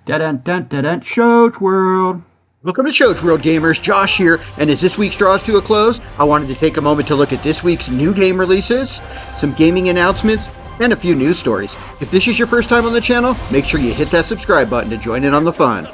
Dun-dun-dun-dun-dun, Shoach World. Welcome to Shoach World, gamers. Josh here, and as this week draws to a close, I wanted to take a moment to look at this week's new game releases, some gaming announcements, and a few news stories. If this is your first time on the channel, make sure you hit that subscribe button to join in on the fun.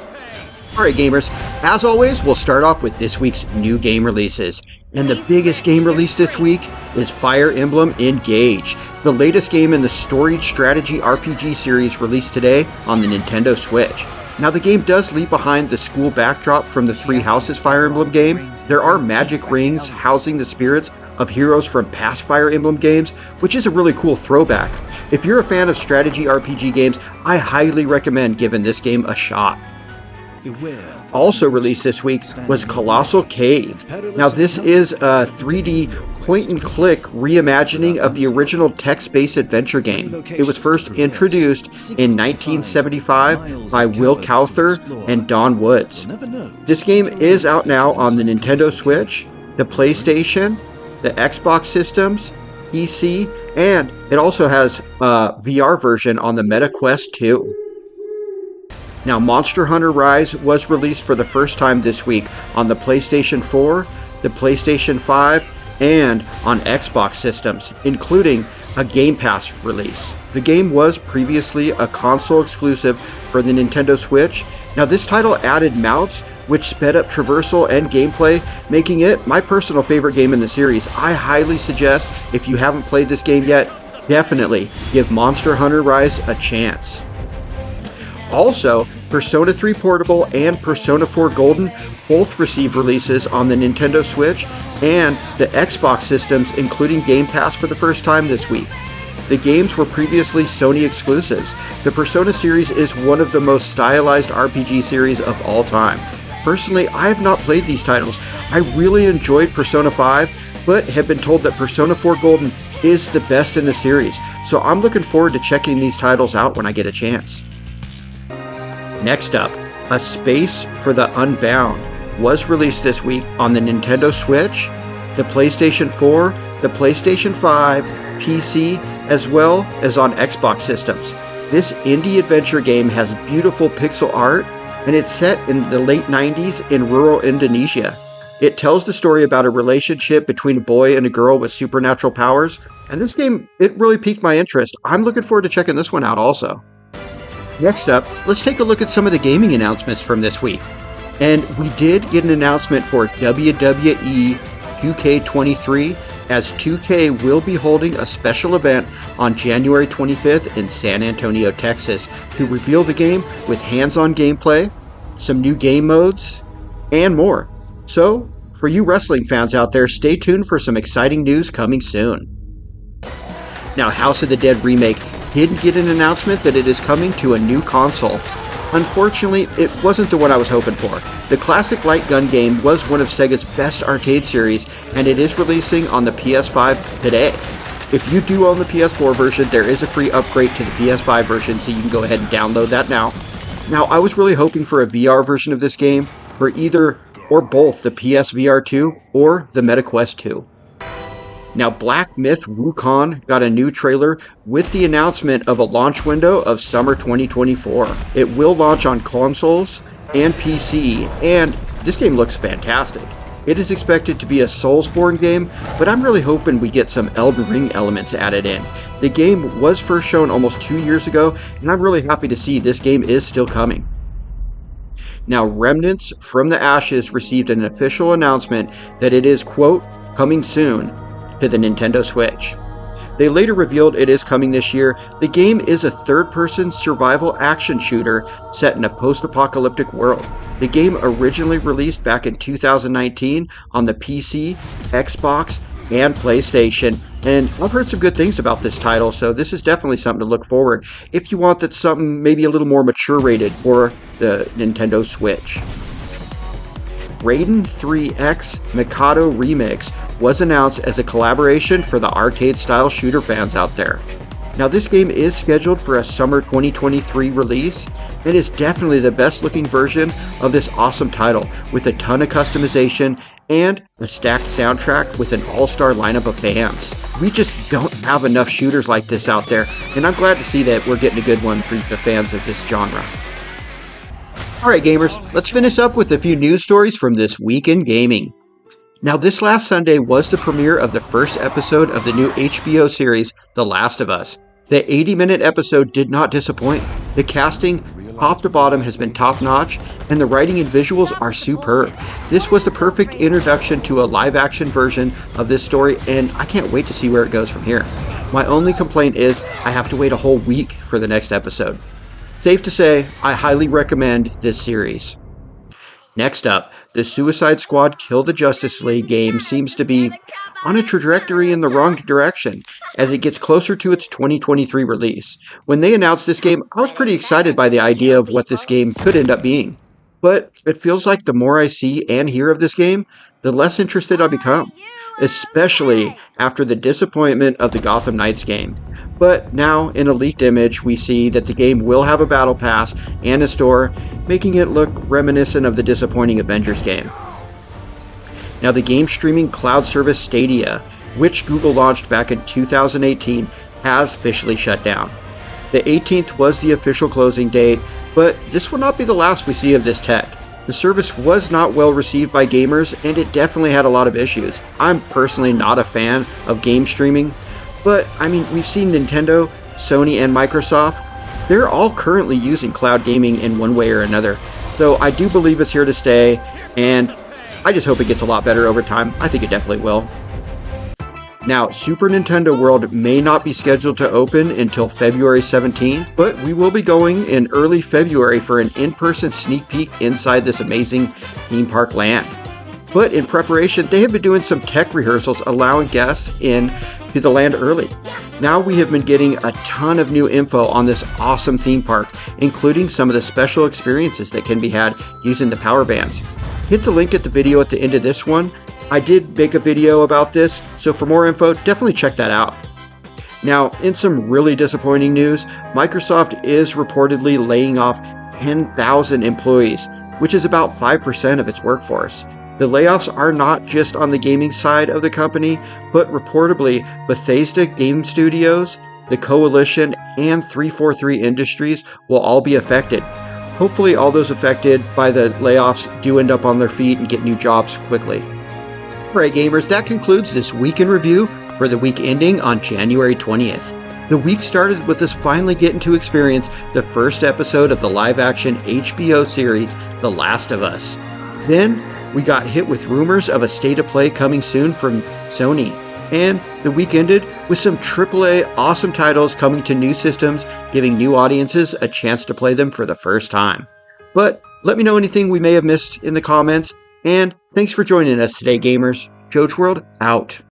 Alright gamers, as always, we'll start off with this week's new game releases. And the biggest game release this week is Fire Emblem Engage, the latest game in the storied strategy RPG series released today on the Nintendo Switch. Now the game does leave behind the school backdrop from the Three Houses Fire Emblem game. There are magic rings housing the spirits of heroes from past Fire Emblem games, which is a really cool throwback. If you're a fan of strategy RPG games, I highly recommend giving this game a shot. Also released this week was Colossal Cave. Now this is a 3D point-and-click reimagining of the original text-based adventure game. It was first introduced in 1975 by Will Cowther and Don Woods. This game is out now on the Nintendo Switch, the PlayStation, the Xbox systems, PC, and it also has a VR version on the Meta Quest 2. Now, Monster Hunter Rise was released for the first time this week on the PlayStation 4, the PlayStation 5, and on Xbox systems, including a Game Pass release. The game was previously a console exclusive for the Nintendo Switch. Now, this title added mounts, which sped up traversal and gameplay, making it my personal favorite game in the series. I highly suggest, if you haven't played this game yet, definitely give Monster Hunter Rise a chance. Also, Persona 3 Portable and Persona 4 Golden both received releases on the Nintendo Switch and the Xbox systems, including Game Pass for the first time this week. The games were previously Sony exclusives. The Persona series is one of the most stylized RPG series of all time. Personally, I have not played these titles. I really enjoyed Persona 5, but have been told that Persona 4 Golden is the best in the series, so I'm looking forward to checking these titles out when I get a chance. Next up, A Space for the Unbound was released this week on the Nintendo Switch, the PlayStation 4, the PlayStation 5, PC, as well as on Xbox systems. This indie adventure game has beautiful pixel art, and it's set in the late 90s in rural Indonesia. It tells the story about a relationship between a boy and a girl with supernatural powers, and this game, it really piqued my interest. I'm looking forward to checking this one out also. Next up, let's take a look at some of the gaming announcements from this week. And we did get an announcement for WWE 2K23, as 2K will be holding a special event on January 25th in San Antonio, Texas, to reveal the game with hands-on gameplay, some new game modes, and more. So, for you wrestling fans out there, stay tuned for some exciting news coming soon. Now, House of the Dead Remake did get an announcement that it is coming to a new console. Unfortunately, it wasn't the one I was hoping for. The classic light gun game was one of Sega's best arcade series, and it is releasing on the PS5 today. If you do own the PS4 version, there is a free upgrade to the PS5 version, so you can go ahead and download that now. Now, I was really hoping for a VR version of this game for either or both the PSVR 2 or the Meta Quest 2. Now, Black Myth Wukong got a new trailer with the announcement of a launch window of summer 2024. It will launch on consoles and PC, and this game looks fantastic. It is expected to be a Soulsborne game, but I'm really hoping we get some Elden Ring elements added in. The game was first shown almost 2 years ago, and I'm really happy to see this game is still coming. Now, Remnants from the Ashes received an official announcement that it is, quote, coming soon to the Nintendo Switch. They later revealed it is coming this year. The game is a third-person survival action shooter set in a post-apocalyptic world. The game originally released back in 2019 on the PC, Xbox, and PlayStation, and I've heard some good things about this title, so this is definitely something to look forward if you want that something maybe a little more mature rated for the Nintendo Switch. Raiden 3X Mikado Remix was announced as a collaboration for the arcade-style shooter fans out there. Now, this game is scheduled for a summer 2023 release, and is definitely the best-looking version of this awesome title, with a ton of customization and a stacked soundtrack with an all-star lineup of fans. We just don't have enough shooters like this out there, and I'm glad to see that we're getting a good one for the fans of this genre. Alright gamers, let's finish up with a few news stories from this week in gaming. Now this last Sunday was the premiere of the first episode of the new HBO series, The Last of Us. The 80-minute episode did not disappoint. The casting, top to bottom, has been top-notch, and the writing and visuals are superb. This was the perfect introduction to a live-action version of this story, and I can't wait to see where it goes from here. My only complaint is I have to wait a whole week for the next episode. Safe to say, I highly recommend this series. Next up, the Suicide Squad Kill the Justice League game seems to be on a trajectory in the wrong direction as it gets closer to its 2023 release. When they announced this game, I was pretty excited by the idea of what this game could end up being. But it feels like the more I see and hear of this game, the less interested I become, especially after the disappointment of the Gotham Knights game. But now, in a leaked image, we see that the game will have a battle pass and a store, making it look reminiscent of the disappointing Avengers game. Now, the game streaming cloud service Stadia, which Google launched back in 2018, has officially shut down. The 18th was the official closing date, but this will not be the last we see of this tech. The service was not well received by gamers, and it definitely had a lot of issues. I'm personally not a fan of game streaming, but I mean, we've seen Nintendo, Sony, and Microsoft. They're all currently using cloud gaming in one way or another. So I do believe it's here to stay, and I just hope it gets a lot better over time. I think it definitely will. Now, Super Nintendo World may not be scheduled to open until February 17th, but we will be going in early February for an in-person sneak peek inside this amazing theme park land. But in preparation, they have been doing some tech rehearsals allowing guests in to the land early. Now we have been getting a ton of new info on this awesome theme park, including some of the special experiences that can be had using the power bands. Hit the link at the video at the end of this one. I did make a video about this, so for more info, definitely check that out. Now, in some really disappointing news, Microsoft is reportedly laying off 10,000 employees, which is about 5% of its workforce. The layoffs are not just on the gaming side of the company, but reportedly Bethesda Game Studios, the Coalition, and 343 Industries will all be affected. Hopefully all those affected by the layoffs do end up on their feet and get new jobs quickly. Alright gamers, that concludes this week in review for the week ending on January 20th. The week started with us finally getting to experience the first episode of the live-action HBO series, The Last of Us. Then, we got hit with rumors of a state of play coming soon from Sony. And the week ended with some AAA awesome titles coming to new systems, giving new audiences a chance to play them for the first time. But let me know anything we may have missed in the comments, and thanks for joining us today, gamers. JoJWorld out.